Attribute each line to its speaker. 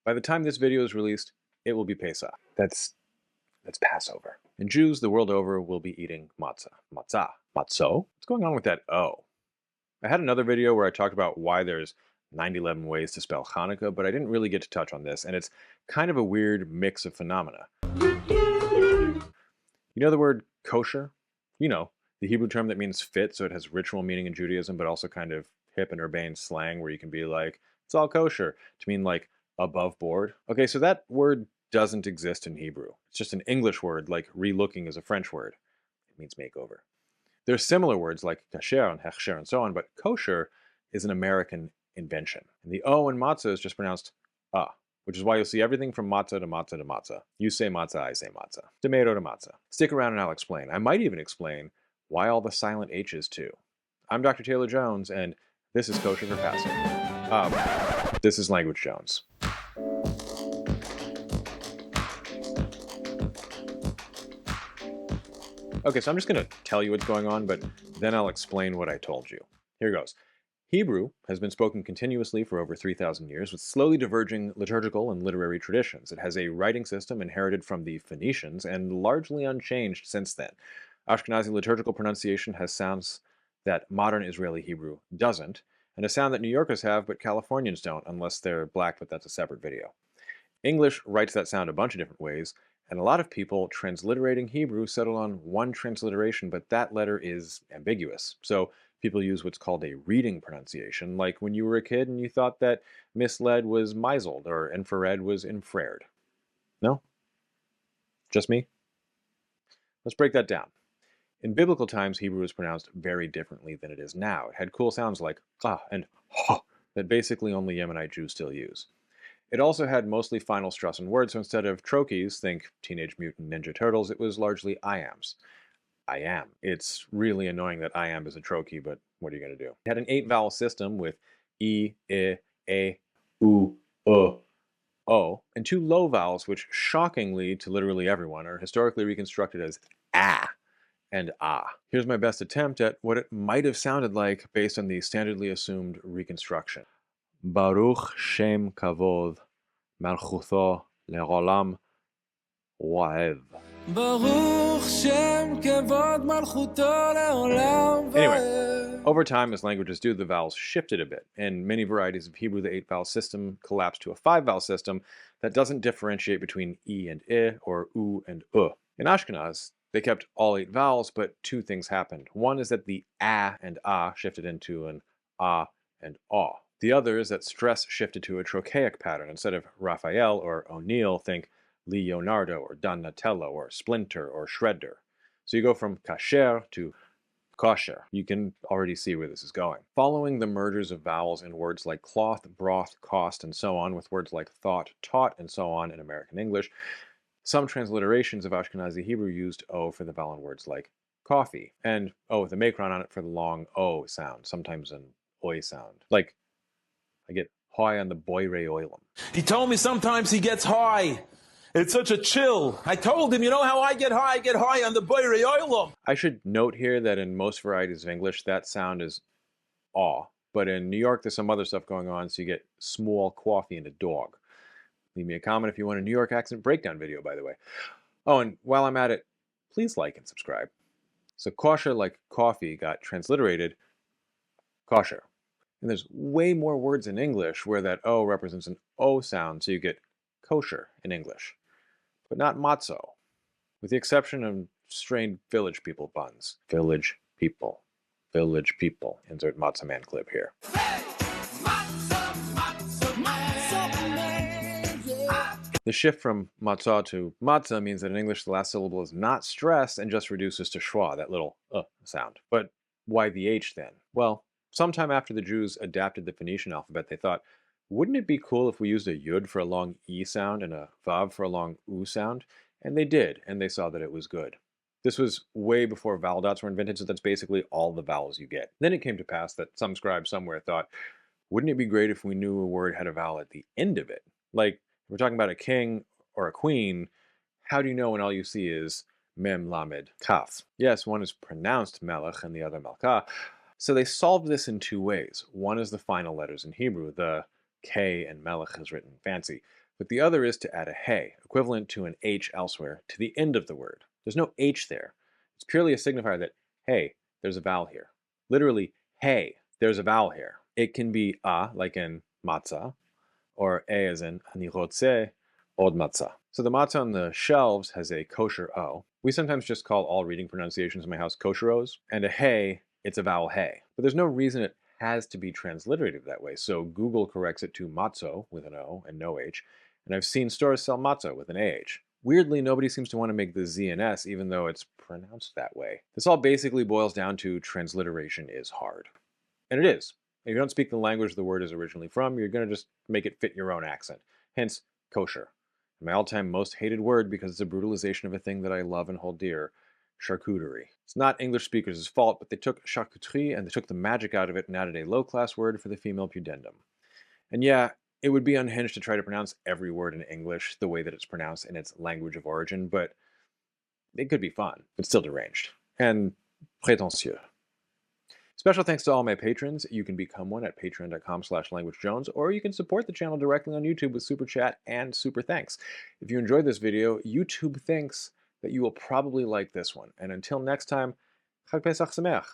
Speaker 1: By the time this video is released, it will be Pesach. That's Passover. And Jews the world over will be eating matzah. Matzah. Matzoh? What's going on with that O? I had another video where I talked about why there's 911 ways to spell Hanukkah, but I didn't really get to touch on this, and it's kind of a weird mix of phenomena. You know the word kosher? You know, the Hebrew term that means fit, so it has ritual meaning in Judaism, but also kind of hip and urbane slang where you can be like, it's all kosher, to mean like above board. Okay, so that word doesn't exist in Hebrew. It's just an English word, like relooking is a French word. It means makeover. There's similar words like kasher and hechsher and so on, but kosher is an American invention. And the O in matzah is just pronounced ah, which is why you'll see everything from matzah to matzah to matzah. You say matzah, I say matzah. Tomato to matzah. Stick around and I'll explain. I might even explain why all the silent H's too. I'm Dr. Taylor Jones, and this is Kosher for Passover. This is Language Jones. Okay, so I'm just going to tell you what's going on, but then I'll explain what I told you. Here goes. Hebrew has been spoken continuously for over 3,000 years with slowly diverging liturgical and literary traditions. It has a writing system inherited from the Phoenicians and largely unchanged since then. Ashkenazi liturgical pronunciation has sounds that modern Israeli Hebrew doesn't, and a sound that New Yorkers have but Californians don't, unless they're black, but that's a separate video. English writes that sound a bunch of different ways, and a lot of people transliterating Hebrew settle on one transliteration, but that letter is ambiguous. So people use what's called a reading pronunciation, like when you were a kid and you thought that misled was misled or infrared was infrared. No? Just me? Let's break that down. In biblical times, Hebrew was pronounced very differently than it is now. It had cool sounds like ah and ha that basically only Yemenite Jews still use. It also had mostly final Strussen words, so instead of trochees, think Teenage Mutant Ninja Turtles, it was largely iams. I am. It's really annoying that I am is a trochee, but what are you going to do? It had an 8-vowel system with E, I, A, U, O, and 2 low vowels, which shockingly to literally everyone are historically reconstructed as ah and ah. Here's my best attempt at what it might have sounded like based on the standardly assumed reconstruction. Baruch Shem Kavod Malchutho Le'olam Wa'ev. Baruch Shem Kavod Malchutho Le'olam Wa'ev. Anyway, over time, as languages do, the vowels shifted a bit. In many varieties of Hebrew, the 8-vowel system collapsed to a 5-vowel system that doesn't differentiate between E and I or U and U. In Ashkenaz, they kept all 8 vowels, but 2 things happened. One is that the A and Ah shifted into an Ah and Aw. The other is that stress shifted to a trochaic pattern. Instead of Raphael or O'Neill, think Leonardo or Donatello or Splinter or Shredder. So you go from kasher to kosher. You can already see where this is going. Following the mergers of vowels in words like cloth, broth, cost, and so on, with words like thought, taught, and so on in American English, some transliterations of Ashkenazi Hebrew used O for the vowel in words like coffee, and O with a macron on it for the long O sound, sometimes an oi sound. Like, I get high on the boire oilum.
Speaker 2: He told me sometimes he gets high. It's such a chill. I told him, you know how I get high? I get high on the boire oilum.
Speaker 1: I should note here that in most varieties of English, that sound is aw. But in New York, there's some other stuff going on, so you get small coffee and a dog. Leave me a comment if you want a New York accent breakdown video, by the way. Oh, and while I'm at it, please like and subscribe. So kosher, like coffee, got transliterated kosher. And there's way more words in English where that O represents an O sound, so you get kosher in English. But not matzoh, with the exception of strained village people puns. Village people. Village people. Insert Matzah Man clip here. Hey! Matzah, matzah, matzah man, yeah. The shift from matzah to matzah means that in English the last syllable is not stressed and just reduces to schwa, that little sound. But why the H then? Well, sometime after the Jews adapted the Phoenician alphabet, they thought, wouldn't it be cool if we used a yud for a long E sound and a vav for a long U sound? And they did, and they saw that it was good. This was way before vowel dots were invented, so that's basically all the vowels you get. Then it came to pass that some scribe somewhere thought, wouldn't it be great if we knew a word had a vowel at the end of it? Like, if we're talking about a king or a queen, how do you know when all you see is mem, lamed, kaf? Yes, one is pronounced melech and the other melka. So they solved this in 2 ways. One is the final letters in Hebrew, the K and melech is written fancy. but the other is to add a hey, equivalent to an h elsewhere, to the end of the word. There's no h there. It's purely a signifier that, hey, there's a vowel here. Literally, hey, there's a vowel here. It can be a, like in matzah, or a as in ani rotze od matzah. So the matzah on the shelves has a kosher o. We sometimes just call all reading pronunciations in my house kosher o's. And a hey, it's a vowel hey. But there's no reason it has to be transliterated that way. So Google corrects it to matzoh with an o and no h. And I've seen stores sell matzah with an ah. Weirdly, nobody seems to want to make the z and s even though it's pronounced that way. This all basically boils down to transliteration is hard. And it is. If you don't speak the language the word is originally from, you're going to just make it fit your own accent. Hence, kosher. And my all-time most hated word because it's a brutalization of a thing that I love and hold dear, charcuterie. It's not English speakers' fault, but they took charcuterie and they took the magic out of it and added a low-class word for the female pudendum. And yeah, it would be unhinged to try to pronounce every word in English the way that it's pronounced in its language of origin, but it could be fun, but still deranged. And prétentieux. Special thanks to all my patrons. You can become one at patreon.com/languagejones, or you can support the channel directly on YouTube with Super Chat and Super Thanks. If you enjoyed this video, YouTube thinks that you will probably like this one. And until next time, Chag Pesach Sameach.